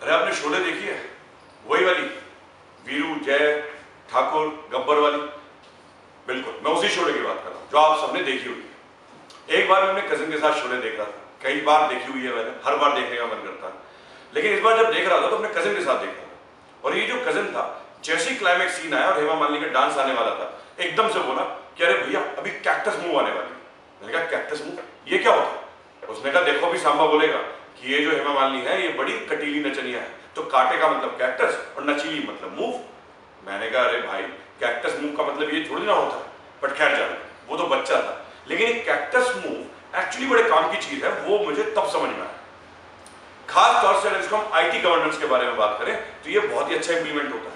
अरे आपने शोले देखी है? वही वाली वीरू, जय, ठाकुर, गब्बर वाली? बिल्कुल, मैं उसी शोले की बात कर रहा हूँ जो आप सबने देखी हुई है। एक बार मैं अपने कजिन के साथ शोले देख रहा था, कई बार देखी हुई है मैंने, हर बार देखने का मन करता है, लेकिन इस बार जब देख रहा था तो अपने कजिन के साथ देख रहा था। और ये जो कजिन था, जैसे ही क्लाइमेक्स सीन आया और हेमा मालिनी का डांस आने वाला था, एकदम से बोला कि अरे भैया अभी कैक्टस मूव आने वाली है। मैंने कहा कैक्टस मूव, ये क्या होता है? उसने कहा देखो अभी सांबा बोलेगा कि ये जो हेमा मालिनी है ये बड़ी कटीली नचनिया है, तो कांटे का मतलब कैक्टस और नचीली मतलब मूव। मैंने कहा अरे भाई कैक्टस मूव का मतलब ये थोड़ी ना होता है, बट खैर जाने, वो तो बच्चा था। लेकिन ये कैक्टस मूव एक्चुअली बड़े काम की चीज है, वो मुझे तब समझ में आया। खास तौर से अगर इसको हम आईटी गवर्नेंस के बारे में बात करें तो ये बहुत ही अच्छा इंप्लीमेंट होता है,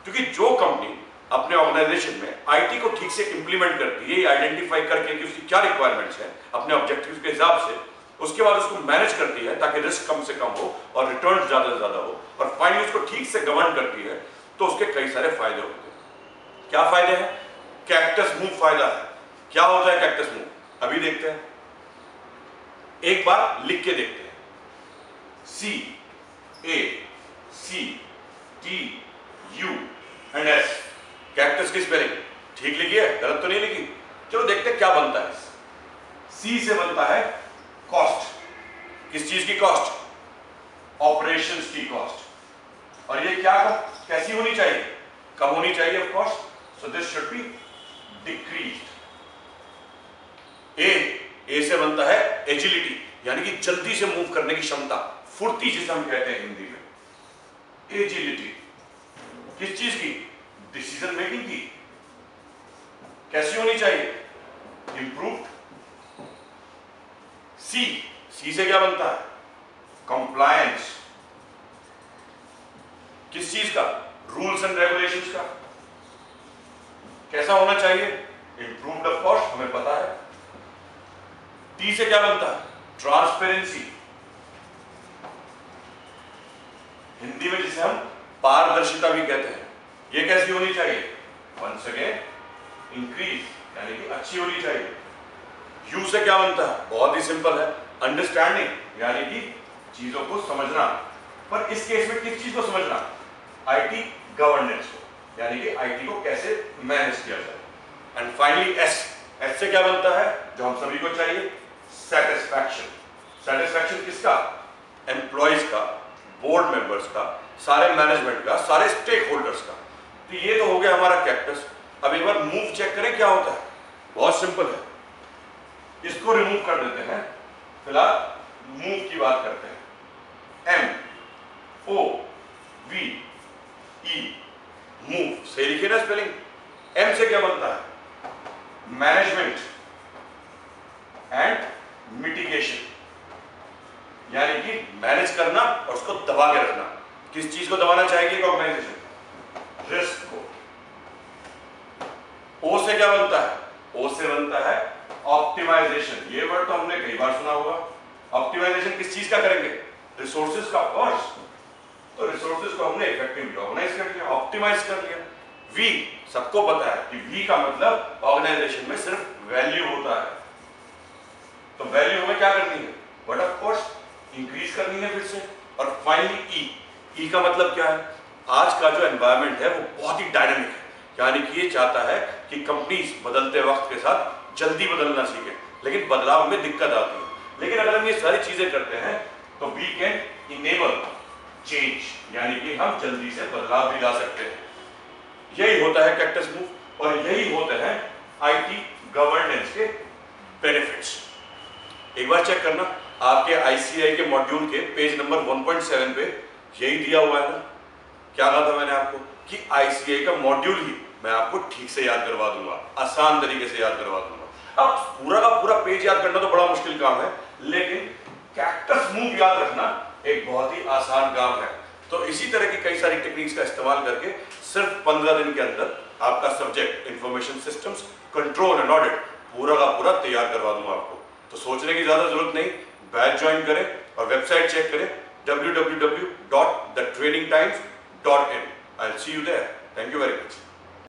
क्योंकि जो कंपनी अपने ऑर्गेनाइजेशन में आईटी को ठीक से इंप्लीमेंट करती है, आइडेंटिफाई करके कि उसकी क्या रिक्वायरमेंट्स हैं अपने ऑब्जेक्टिव्स के हिसाब से, उसके बाद उसको मैनेज करती है ताकि रिस्क कम से कम हो और रिटर्न ज्यादा से ज्यादा हो, और फाइनली उसको ठीक से गवर्न करती है, तो उसके कई सारे फायदे होते हैं। क्या फायदे हैं? कैक्टस मूव फायदा है। क्या होता है कैक्टस मूव? अभी देखते हैं, एक बार लिख के देखते हैं। CACTU&S, कैक्टस की स्पेलिंग ठीक लिखी है, गलत तो नहीं लिखी? चलो देखते हैं क्या बनता है। C से बनता है कॉस्ट। किस चीज की कॉस्ट? ऑपरेशंस की कॉस्ट। और ये क्या कैसी होनी चाहिए? कम होनी चाहिए of course, so this should be decreased. A से बनता है एजिलिटी, यानी कि जल्दी से मूव करने की क्षमता, फुर्ती जिसे हम कहते हैं हिंदी में। एजिलिटी किस चीज की? डिसीजन मेकिंग की। कैसी होनी चाहिए? इंप्रूव्ड। सी से क्या बनता है? कंप्लायंस। किस चीज का? रूल्स एंड रेगुलेशंस का। कैसा होना चाहिए? इंप्रूव्ड ऑफ कोर्स, हमें पता है। टी से क्या बनता है? ट्रांसपेरेंसी, हिंदी में जिसे हम पारदर्शिता भी कहते हैं। ये कैसी होनी चाहिए? वंस अगेन इंक्रीज, यानी कि अच्छी होनी चाहिए। यू से क्या बनता है? बहुत ही सिंपल है, अंडरस्टैंडिंग, यानी कि चीजों को समझना। पर इस केस में किस चीज को समझना? आईटी गवर्नेंस को, यानी कि आईटी को कैसे मैनेज किया जाए। एंड फाइनली एस से क्या बनता है जो हम सभी को चाहिए? सेटिस्फैक्शन। सेटिस्फैक्शन किसका? एम्प्लॉइज का, बोर्ड मेंबर्स का, सारे मैनेजमेंट का, सारे स्टेक होल्डर्स का। तो ये तो हो गया हमारा कैक्टस। अब एक बार मूव चेक करें क्या होता है। बहुत सिंपल है, इसको रिमूव कर देते हैं। फिलहाल मूव की बात करते हैं। MOVE, move. सही लिखिए ना स्पेलिंग। एम से क्या बनता है? मैनेजमेंट एंड मिटिगेशन, यानी कि मैनेज करना और उसको दबा के रखना। किस चीज को दबाना चाहेगी ऑर्गेनाइजेशन? रिस्क को। ओ से क्या बनता है? ओ से बनता है ऑप्टिमाइजेशन। ये वर्ड तो हमने कई बार सुना होगा। ऑप्टिमाइजेशन किस चीज का करेंगे? रिसोर्सेज का। ऑफकोर्स, तो रिसोर्सेज को हमने इफेक्टिवली ऑर्गेनाइज कर लिया, ऑप्टिमाइज कर लिया। वी, सबको पता है कि वी का मतलब ऑर्गेनाइजेशन में सिर्फ वैल्यू होता है। तो वैल्यू हमें क्या करनी है? बट ऑफ कोर्स इंक्रीज करनी है फिर से। और फाइनली ई का मतलब क्या है? आज का जो एनवायरनमेंट है वो बहुत ही डायनामिक है, यानी कि ये चाहता है कि कंपनीज बदलते वक्त के साथ जल्दी बदलना सीखे, लेकिन बदलाव में दिक्कत आती है। लेकिन अगर हम ये सारी चीजें करते हैं तो वी कैन इनेबल चेंज, यानी कि हम जल्दी से बदलाव भी ला सकते हैं। यही होता है कैक्टस मूव, और यही होते हैं आईटी गवर्नेंस के बेनिफिट्स। एक बार चेक करना, आपके आईसीआई के मॉड्यूल के पेज नंबर 1.7 पे यही दिया हुआ है ना। क्या कहा था मैंने आपको कि आईसीआई का मॉड्यूल ही मैं आपको ठीक से याद करवा दूंगा, आसान तरीके से याद करवा दूंगा। अब पूरा का पूरा पेज याद करना तो बड़ा मुश्किल काम है, लेकिन कैक्टस मूव याद रखना एक बहुत ही आसान काम है। तो इसी तरह की कई सारी टेक्निक्स का इस्तेमाल करके सिर्फ 15 दिन के अंदर आपका subject information systems, control and audit पूरा का पूरा तैयार करवा दूंगा आपको। तो सोचने की ज्यादा जरूरत नहीं, बैच ज्वाइन करें और वेबसाइट चेक करें www.thetrainingtimes.in. I'll see you there. Thank you very much.